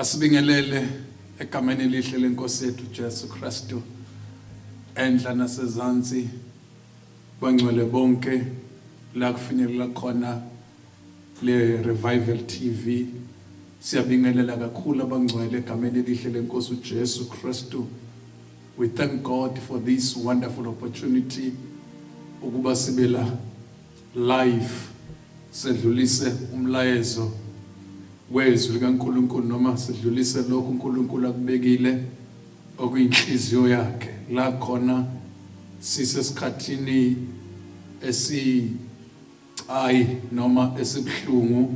Asibingelele egameni elihle lenkosi yethu Jesu Kristu endla nasezantsi bangcwele bonke la kufinyelela khona le Revival TV. Siyabingelela kakhulu abangcwele egameni elihle lenkosi uJesu Kristu. We thank God for this wonderful opportunity ukuba sibela live sedlulise umlayezo wezwi likaNkulunkulu noma sidlulise lokho uNkulunkulu akubekile okuyinhliziyo yakhe la khona sisesikhathini noma esibhlungu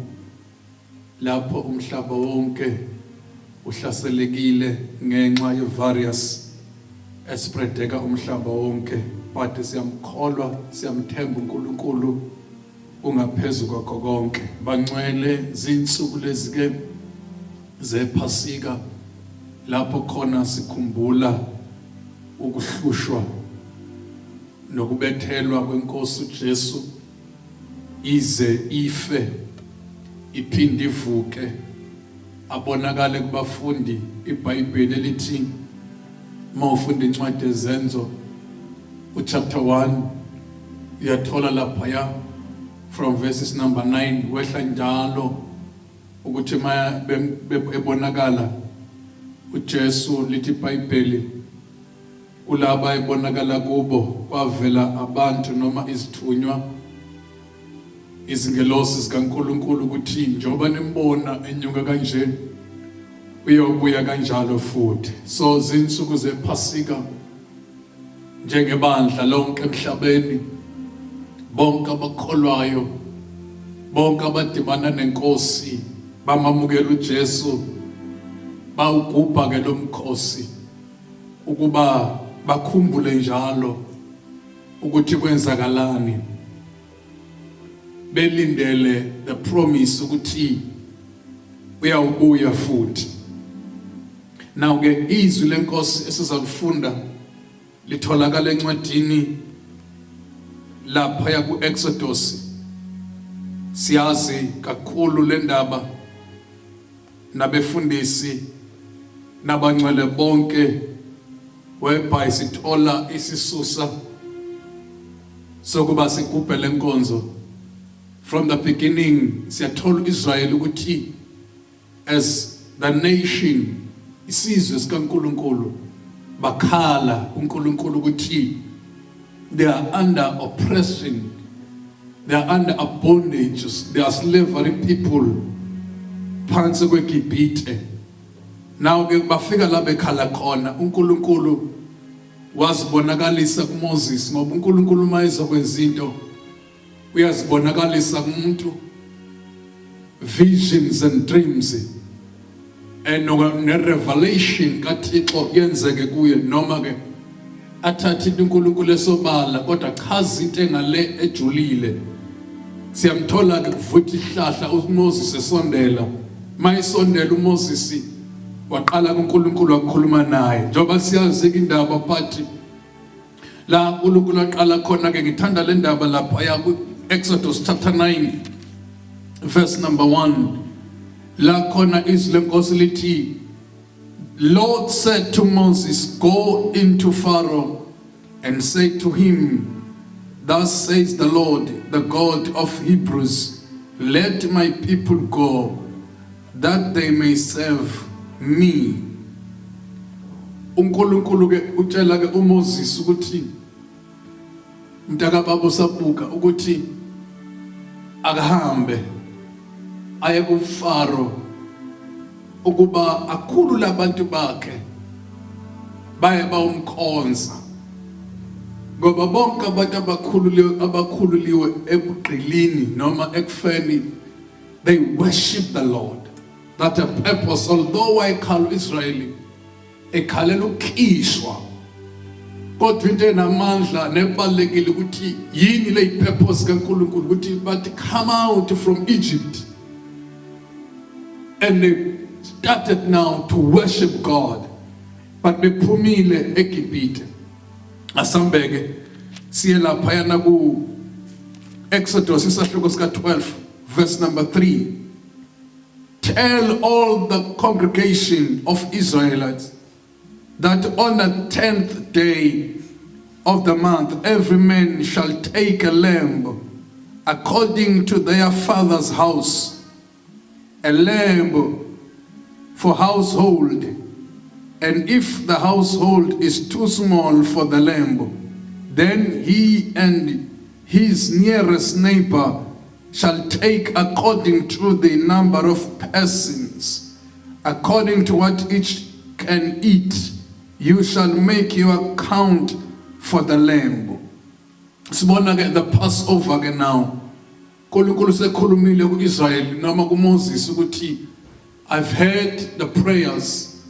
lapho umhlaba wonke uhlaselekile ngenxa ye various espreadeka umhlaba wonke, but siyamkholwa siyamthemba uNkulunkulu ungaphezulu kwakho konke. Bangcwele zinsuku lezike zePhasika lapho khona sikhumbula ukuhlushwa nokubethelwa kwenkosi uJesu ize ife iphinde ivuke. Abonakale kubafundi iBhayibheli lithi mawufunda incwadi yezenzo chapter 1 uyathola lapha from verses number 9 wehla njalo ukuthi ebonakala uJesu lithi iBhayibheli kulaba ebonakala kubo kwavela abantu noma izithunywa izingelosi zikaNkulunkulu ukuthi njengoba nimbona enyuka kanje uyobuya kanjalo futhi. So zinsuku zePhasika njengebandla lonke emhlabeni, bonke abakholwayo, bonke abadibana nenkosi bamamukela uJesu bawugubha ke lo mkhosi ukuba bakhumbule njalo ukuthi kwenzakalani, belindele the promise ukuthi uyawubuya futhi. Now ke izwi lenkosi esizalifunda litholakala encwadini lapha ku-Exodus. Siyazi kakhulu le ndaba nabefundisi nabangcwele bonke whereby sithola isisusa sokuba sigubhe lenkonzo. From the beginning siyathola Israel ukuthi as the nation isizwe sikaNkulunkulu bakhala uNkulunkulu ukuthi they are under oppression, they are under a bondage, they are slavery people phansi kweGibhite. Now ke bafika la bekhala khona uNkulunkulu wazibonakalisa kuMoses ngoba uNkulunkulu mayeza kwenza into uyazibonakalisa kumuntu, visions and dreams and revelation kaThixo yenzeke kuye noma ke athathe uNkulunkulu esobala kodwa chaza into engale ejulile. Siyamthola ke kuvuthwa ihlahla uMoses esondela, mayisondela uMoses waqala kuNkulunkulu wakhuluma naye njengoba siyazi indaba phathi la uNkulunkulu aqala khona ke. Ngithanda le ndaba lapha Exodus chapter 9 verse number 1 la khona izwi lenkosi lithi, Lord said to Moses, go into Pharaoh and say to him, thus says the Lord, the God of Hebrews, let my people go, that they may serve me. uNkulunkulu ke utshela ke uMoses ukuthi mntaka babo sabuka ukuthi akahambe aye kuFaro ukuba akhulule abantu bakhe baye bawumkhonza ngoba bonke abantu abakhululiwe ebugqilini noma ekufeni they worship the Lord. That a purpose, although I call Israel ekhalela ukukhishwa kodwa into enamandla nebalekile ukuthi yini le purpose kaNkulunkulu ukuthi bathi come out from Egypt, and they started now to worship God, but bephumile eGibhite. Asambeke siye lapha yana ku Exodus isahloko sika 12 verse number 3. tell all the congregation of Israelites that on the 10th day of the month, every man shall take a lamb according to their father's house, a lamb for household. And if the household is too small for the lamb, then he and his nearest neighbor shall take according to the number of persons, according to what each can eat. You shall make your account for the lamb. Sibona ke the Passover ke now. Nkulunkulu sekhulumile ku-Israel noma kuMoses ukuthi I've heard the prayers,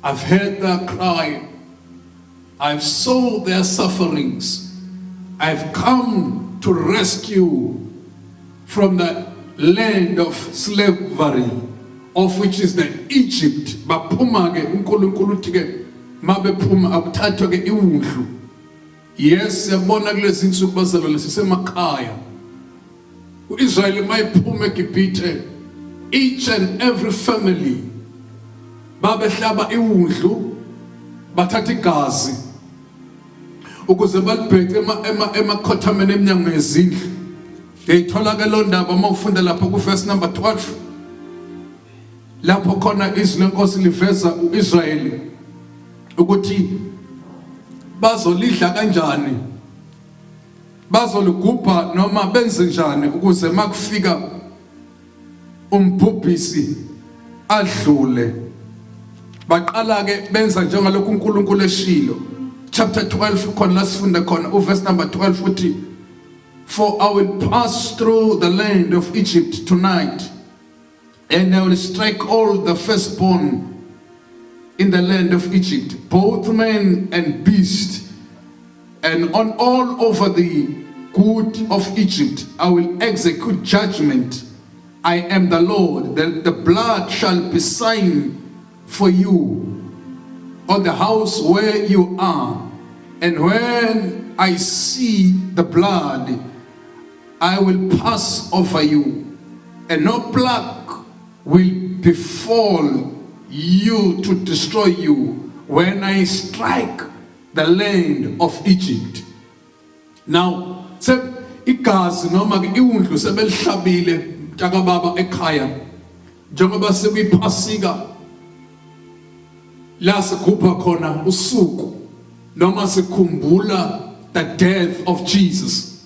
I've heard their cry, I've saw their sufferings, I've come to rescue from the land of slavery, of which is the Egypt. Baphuma ke uNkulunkulu uthi ke mabephuma akuthathwa ke iwundlu. Yes, siyabona kulezi insuku bazalwane sisemakhaya. uIsrael mayiphuma eGibhithe, each and every family babehlaba iwundlu, bathatha igazi ukuze balibheke emakhothameni eminyango yezindlu. Ngiyithola ke lo ndaba uma ufunda lapho ku verse number 12, lapho khona izwi lenkosi liveza uIsrael ukuthi bazolidla kanjani, bazoligubha noma benze njani ukuze makufika umbhubhisi adlule. Baqala ke benza njengalokhu uNkulunkulu eshilo. Chapter 12 khona la sifunda khona verse number 12 uthi, for I will pass through the land of Egypt tonight, and I will strike all the firstborn in the land of Egypt, both man and beast, and on all over the good of Egypt I will execute judgment. I am the Lord. The blood shall be sign for you on the house where you are, and when I see the blood, I will pass over you, and no plague will befall you to destroy you when I strike the land of Egypt. Now, igazi noma ke iwundlu sebelihlabile mntaka baba ekhaya, njengoba sekuyiphasika la sigubha khona usuku noma sikhumbula the death of Jesus.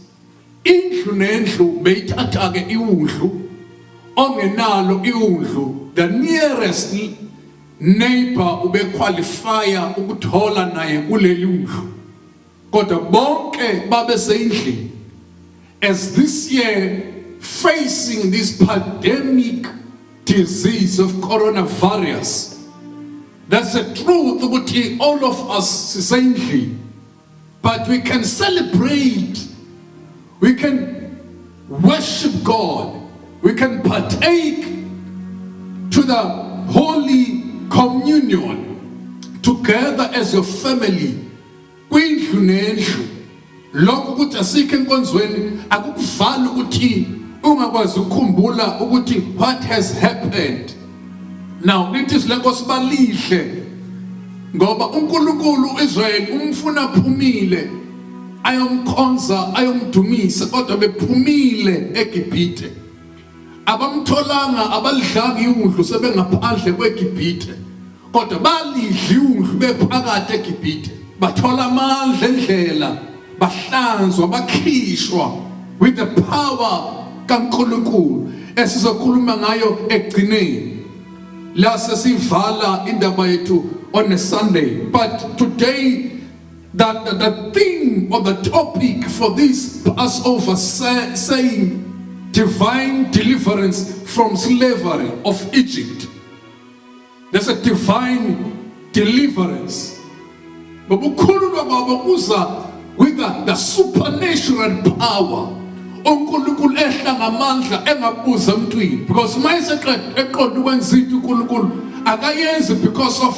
Indlu nendlu beyithatha ke iwundlu, ongenalo iwundlu the nearest neighbor ube qualifya ukuthola naye kuleli wundlu, kodwa bonke babe seyindlini. As this year facing this pandemic disease of coronavirus, that's the truth ukuthi all of us sisendlini, but we can celebrate, we can worship God, we can partake to the Holy Communion together as your family. Kwindlu nendlu, lokho ukuthi asikho enkonzweni akukuvali ukuthi ungakwazi ukukhumbula ukuthi what has happened. Now lithi silenkosi balihle ngoba uNkulunkulu uIsrael umfuna phumile ayomkhonza ayomdumisa, kodwa bephumile eGibhithe. Abamtholanga abalidlanga iwundlu sebengaphandle kweGibhithe, kodwa balidla iwundlu bephakathi eGibhithe. Bathola amandla endlela, bahlanzwa, bakhishwa with the power kaNkulunkulu esizokhuluma ngayo egcineni la sesivala indaba yethu on a Sunday. But today the theme or the topic for this Passover saying divine deliverance from slavery of Egypt. There's a divine deliverance. But with the supernatural power, uNkulunkulu ehla ngamandla engabuza emntwini, because mayeseqeda eqonda ukwenza into uNkulunkulu akayenzi because of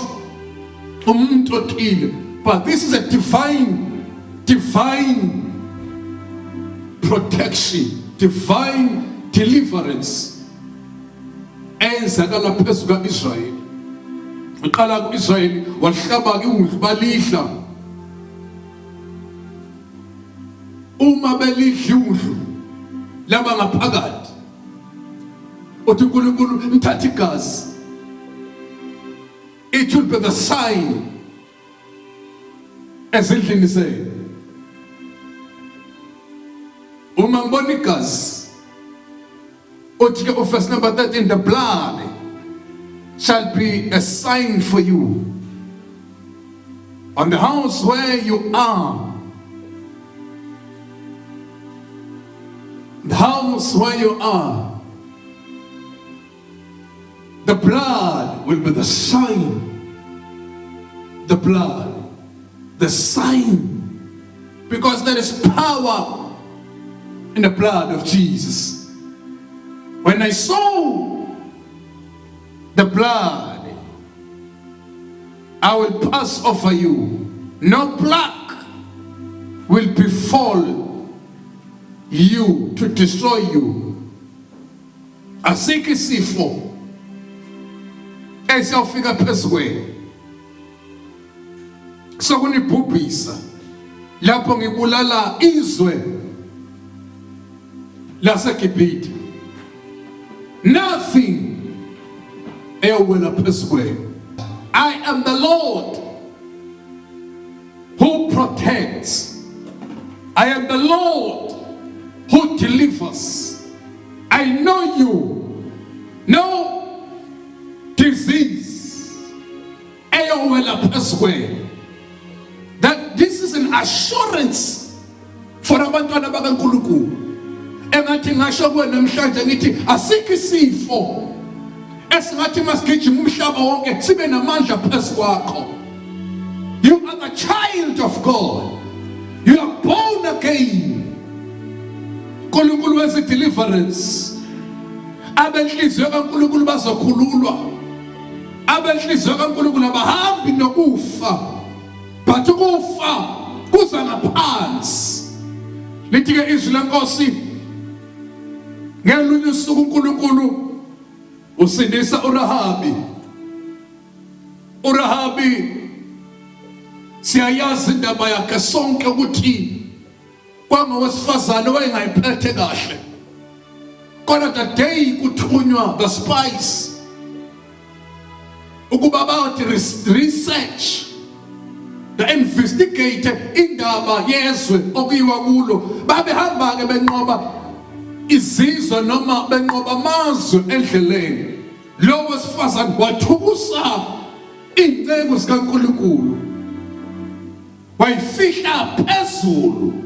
umuntu othile, but this is a divine protection, divine deliverance. And ayenzakala phezu ka-Israyeli. Uqala ku-Israyeli wahlaba iwundlu balidla. Uma belidla iwundlu laba ngaphakathi, uthi uNkulunkulu mthatha igazi. It will be the sign ezindlini zenu. Uma ngibona igazi, uthi ke verse number 13, the blood shall be a sign for you on the house where you are. The house where you are, the blood will be the sign. The blood, the sign, because there is power in the blood of Jesus. When I saw the blood, I will pass over you. No plague will befall you to destroy you. Asike isifo esiyofika phezu kwenu sokunibhubhisa lapho ngibulala izwe laseGibhithe. Nothing eyowela phezu kwenu. I am the Lord who protects. I am the Lord who delivers. I know you. No disease eyowela phezu kwenu. That this is an assurance for abantwana bakaNkulunkulu. Engathi ngasho kuwe namhlanje ngithi asikho isifo esingathi masigijima umhlaba wonke sibe namandla phezu kwakho. You are the child of God. You are born again. uNkulunkulu wenza deliverance. Abenhliziyo kaNkulunkulu bazokhululwa. Abenhliziyo kaNkulunkulu abahambi nokufa. But ukufa kuza ngaphansi. Lithi ke izwi lenkosi ngelunye usuku uNkulunkulu usindisa uRahabi. uRahabi siyayazi indaba yakhe sonke ukuthi kwangowesifazane wayengayiphethe kahle. Kodwa the day kuthunywa the spies ukuba bayothi research, the investigate indaba yezwe okuyiwa kulo, babehamba ke benqoba izizwe noma benqoba amazwe endleleni. Lo wesifazane wathukusa incebo zikaNkulunkulu, wayifihla phezulu.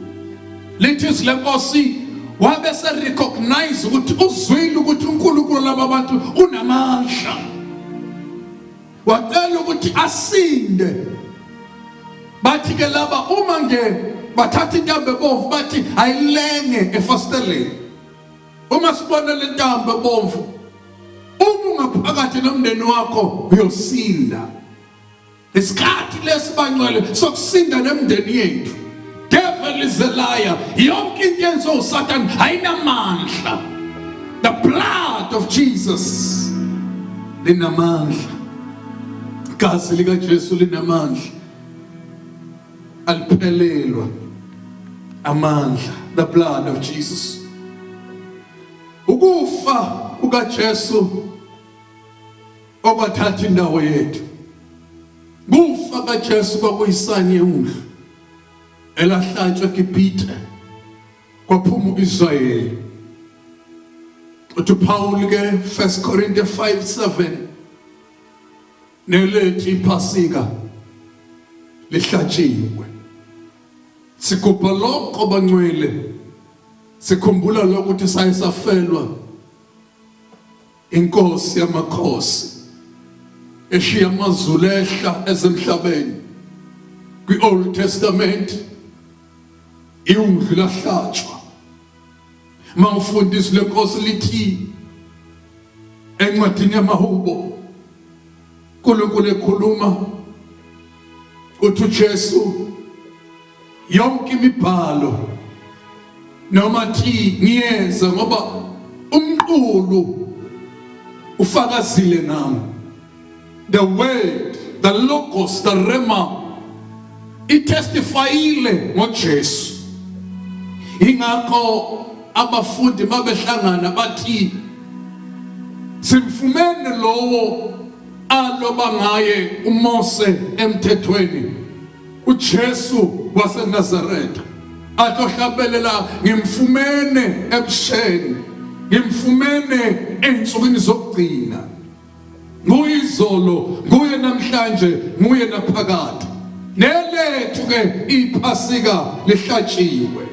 Lithi lenkosi wabe se recognize ukuthi uzwile ukuthi uNkulunkulu laba bantu unamandla, wacela ukuthi asinde. Bathi ke laba uma nje bathatha intambo ebomvu bathi ayilenge efasteleni. Uma sibona le ntambo ebomvu, uma ungaphakathi nomndeni wakho uyosinda. Isikhathi lesibangcwele sokusinda nemndeni yethu. Devil is a liar. Yonke into yenziwa uSatan ayinamandla. The blood of Jesus linamandla. Igazi lika Jesu linamandla. Aliphelelwa amandla. The blood of Jesus. Ukufa kukaJesu okwathatha indawo yethu. Kufa kaJesu kwakuyisani yewundlu elahlatshwa eGibhithe kwaphuma uIsrayeli. Uthi Paul ke 1 Corinthians 5:7 nelethi iPhasika lihlatshiwe. Sikupha lokho bangcwele, sikhumbula lokho ukuthi sayisafelwa inkosi yamakhosi eshiya amazulu ehla ezemhlabeni. Kwi-Old Testament iwundlu lahlatshwa. Mawufundisa lenkosi lithi encwadini yamaHubo uNkulunkulu ekhuluma uthi uJesu yonke imibhalo noma thi ngiyeza ngoba umqulu ufakazile nami. The word, the logos, the rema, itestifyile ngoJesu. Ingakho abafundi babehlangana bathi simfumene lowo aloba ngaye uMose emthethweni, uJesu waseNazaretha. Atohlabelela ngimfumene ebusheni, ngimfumene ensukwini zokugcina. Nguyizolo, nguye namhlanje, nguye naphakade. Nelethu ke iphasika lihlatshiwe.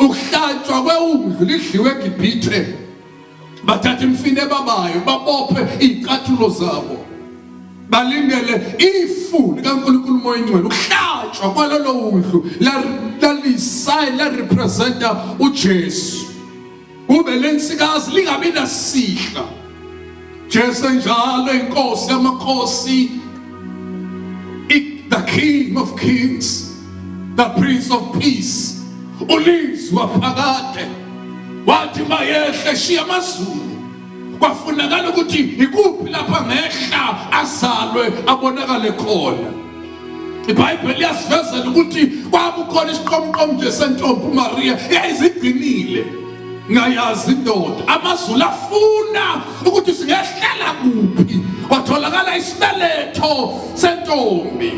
Ukuhlatshwa kweundlu lidliwe eGibhithe. Bathatha imfine babayo babophe izicathulo zabo. Balindele ifu likaNkulunkulu uMoya Ingcwele. Ukuhlatshwa kwalelo undlu la representa uJesu. Kube lensikazi lingabi nasihla. Jesu njalo inkosi yamakhosi, the King of Kings, the Prince of Peace. Ulizwi waphakade wathi mayehle shiya amazulu. Kwafunakala ukuthi ikuphi lapha ngehla azalwe abonakale khona. iBhayibheli liyasivezela ukuthi kwakukhona isiqomqomo nje sentombi uMaria eyayizigcinile. Ngayazi indoda amazulu afuna ukuthi singehlala kuphi. Kwatholakala isibeletho sentombi.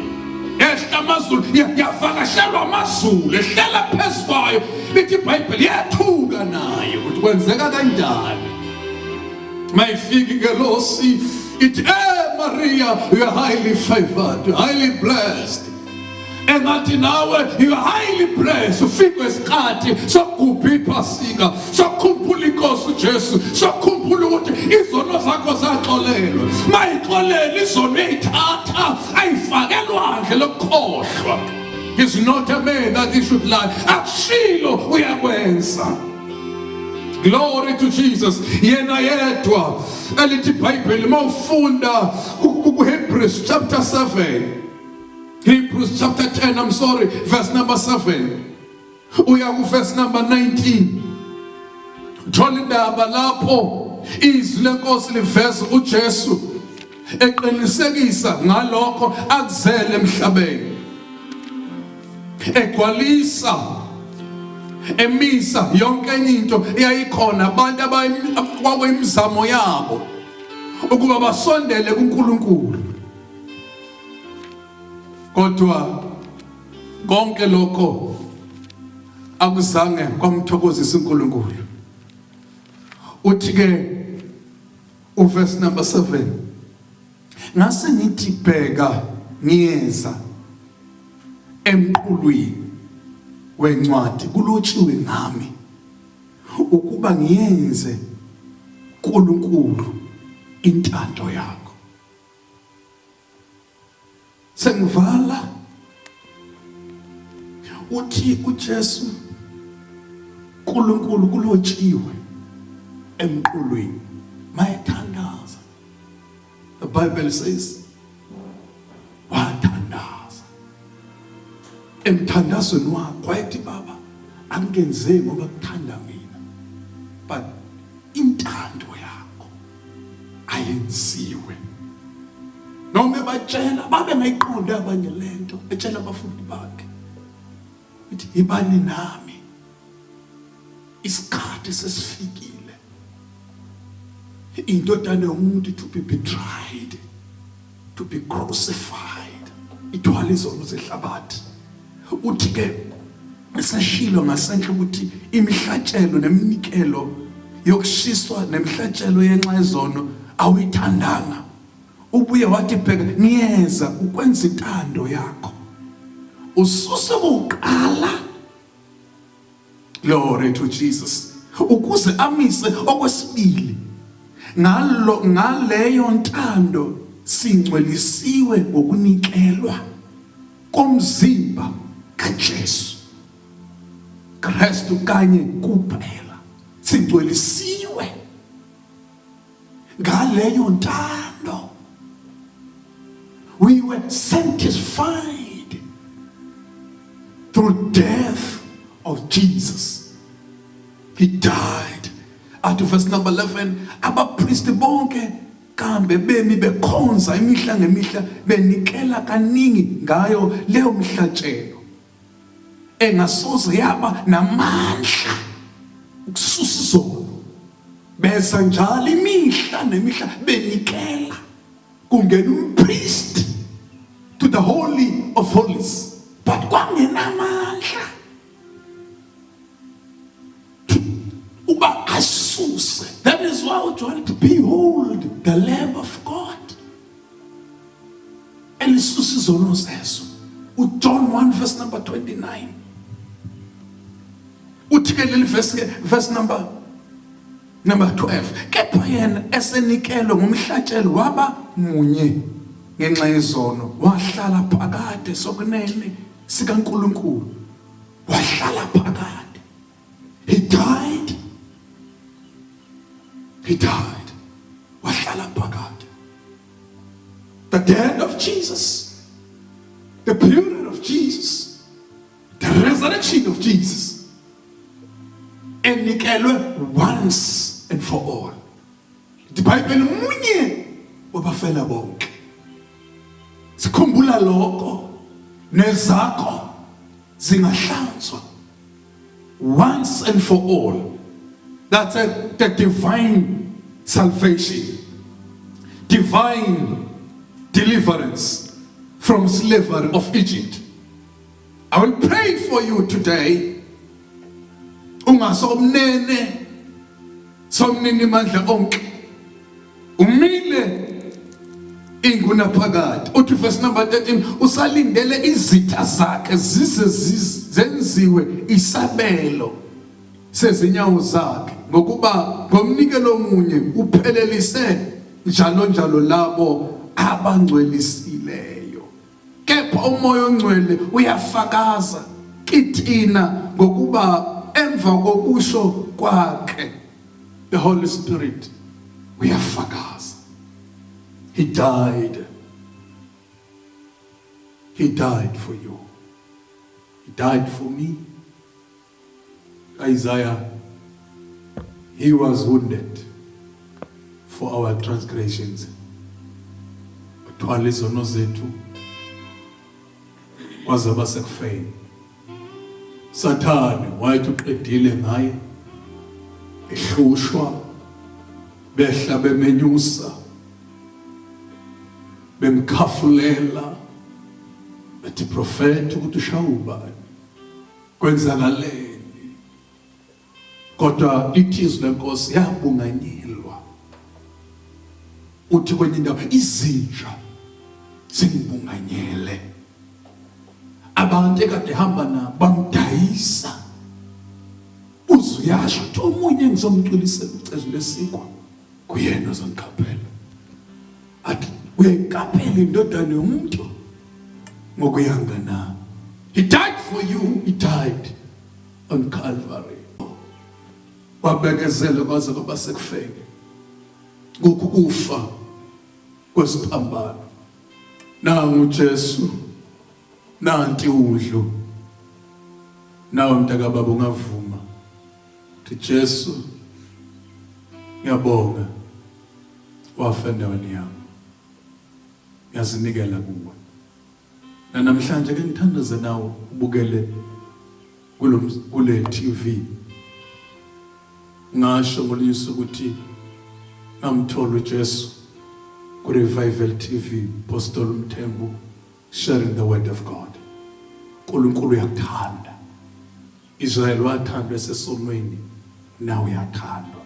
Ehla amazulu yavakashelwa amazulu ehlela phezu kwayo. Lithi iBhayibheli yathuka naye ukuthi kwenzeka kanjani. Mayifika ingelosi ithi Maria, you are highly favored, you are highly blessed. Engathi nawe you are highly blessed. Ufike isikhathi sokugubha iPhasika, sokukhumbula inkosi uJesu, sokukhumbula ukuthi izono zakho zaxolelwa. Mayixolela izono eyithatha ayifake elwandle lokukhohlwa. He's not a man that he should lie. Akushilo uyakwenza. Glory to Jesus. Yena yedwa elithi iBhayibheli mawufunda kuHebrews chapter 7. Hebrews chapter 10, I'm sorry, verse number 7. Uya ku verse number 19. Thola indaba lapho izwi lenkosi liveza uJesu eqinisekisa ngalokho akuzele emhlabeni. Egwalisa emisa yonke into eyayikhona abantu abakwakuyimizamo yabo ukuba basondele kuNkulunkulu. Kodwa konke lokho akuzange kwamthokozisa uNkulunkulu. Uthi ke uverse number 7, ngase ngithi bheka ngiyeza emqulwini wencwadi kulotshiwe ngami ukuba ngiyenze uNkulunkulu intando yakho. Sengivala uthi uJesu uNkulunkulu kulotshiwe emqulwini mayethandaza. The Bible says wathandaza emthandazweni wakho wayethi baba angenzeki ngoba kuthanda mina but intando yakho ayenziwe. Noma batshela babe ngayiqondi abanye lento etshela abafundi bakhe uthi ibani nami isikhathi sesifikile indodana yomuntu to be betrayed, to be crucified, ithwala izono zehlabathi. Uthi ke esashilo ngasenhle ukuthi imihlatshelo neminikelo yokushiswa nemihlatshelo yenxa izono awuyithandanga. Ubuye wathi bheka ngiyeza ukwenza intando yakho. Ususe ukuqala. Glory to Jesus. Ukuze amise okwesibili. Ngaleyo ntando singcwelisiwe ngokunikelwa komzimba kaJesu Kristu kanye kuphela. Singcwelisiwe ngaleyo ntando. We were sanctified through death of Jesus. He died athi verse number 11, abapristi bonke kambe bemi bekhonza imihla ngemihla benikela kaningi ngayo leyo mihlatshelo engasoze yaba namandla ukususa izono. Besa njalo imihla nemihla benikela kungena umpriest to the holy of holies, but kwangenamandla uba asuse. That is why uJohn, behold the Lamb of God elisusa izono zeso. John 1 verse number 29 uthi verse number 12, kepha yena esenikelwe ngomhlatshelo waba munye ngenxa yezono, wahlala phakade sokunene sikaNkulunkulu, wahlala phakade. He died, wahlala phakade. The death of Jesus, the burial of Jesus, the resurrection of Jesus, enikelwe once and for all. The Bible munye wabafela bonke. Sikhumbula lokho nezakho zingahlanzwa once and for all. That's the divine salvation, divine deliverance from slavery of Egypt. I will pray for you today. Ungasomnene somnini mandla onke umile inguna phakade. Uthi verse number 13, usalindele izitha zakhe zize zenziwe isabelo sezinyawo zakhe, ngokuba ngomnikelo omunye uphelelise njalo labo abangcwelisileyo. Kepha umoya ongcwele uyafakaza kithina ngokuba emva kokusho kwakhe, the Holy Spirit, uyafakaza. He died for you. He died for me. Isaiah, he was wounded for our transgressions. Uthwala izono zethu wazaba sekufeni. Sathane wayethi uqedile ngaye, ehlushwa, behla bemenyusa, bemkhafulela, bethi prophet ukuthi ushawubani, kwenzakaleni. Kodwa ithizwi lenkosi yabunganyelwa. Uthi kwenye indawo, izinja zingibunganyele. Abantu ekade hamba nabo bamdayisa. Uzuyasho ukuthi omunye ngizomculisela ucezu lesikwa kuyena ozongiqaphela. Athi uyayiqaphela indodana yomuntu ngokuyanga na. He died for you. He died on Calvary. Wabekezela kwaze kwaba sekufeni. Ngokufa kwesiphambano. Nangu uJesu, nanti udlu. Nawe mntaka baba ungavuma uthi Jesu, ngiyabonga wafa endaweni yami, ngiyazinikela kuwe. Namhlanje ke ngithandaze nawe ubukele kule TV. Ngasho ngolisa ukuthi ngamthola uJesu ku Revival TV, Apostle Mthembu, sharing the word of God. uNkulunkulu uyakuthanda. Israel wathandwa esesonweni, nawe uyathandwa.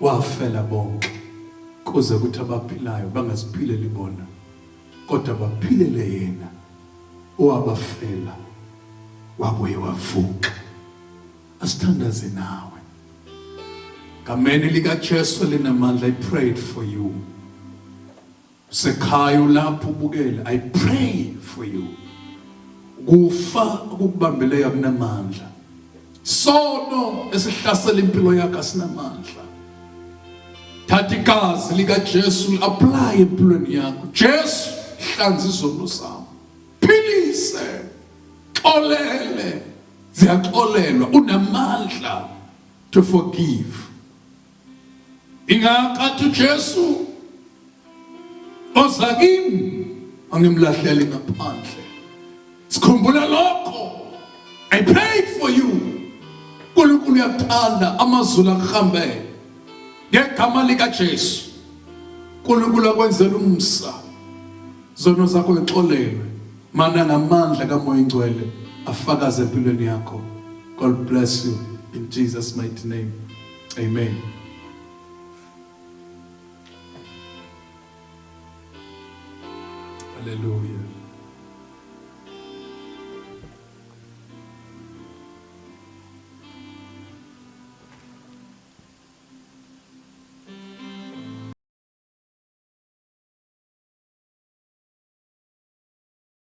Wafela bonke kuze ukuthi abaphilayo bangaziphileli bona, kodwa baphilele yena owabafela wabuye wavuka. Asithandaze nawe. Ngameni likaJesu linamandla, I prayed for you. Sekhaya lapho ubukele, I pray for you. Kufa ukubambeleyo kunamandla. Sono esihlasela impilo yakho asinamandla. Thatha igazi likaJesu apply empilweni yakho. Jesu, hlanza izono zami. Philise, xolele, ziyaxolelwa. Unamandla to forgive. ingakathi uJesu oza kimi angimlahleli ngaphandle. Sikhumbula lokho. I prayed for you. uNkulunkulu uyakuthanda amazulu akuhambele ngegama likaJesu. uNkulunkulu akwenzela umsa, zono zakho exolelwe, mana namandla kaMoya Ingcwele afakaze empilweni yakho. God bless you in Jesus' mighty name. Amen. Hallelujah.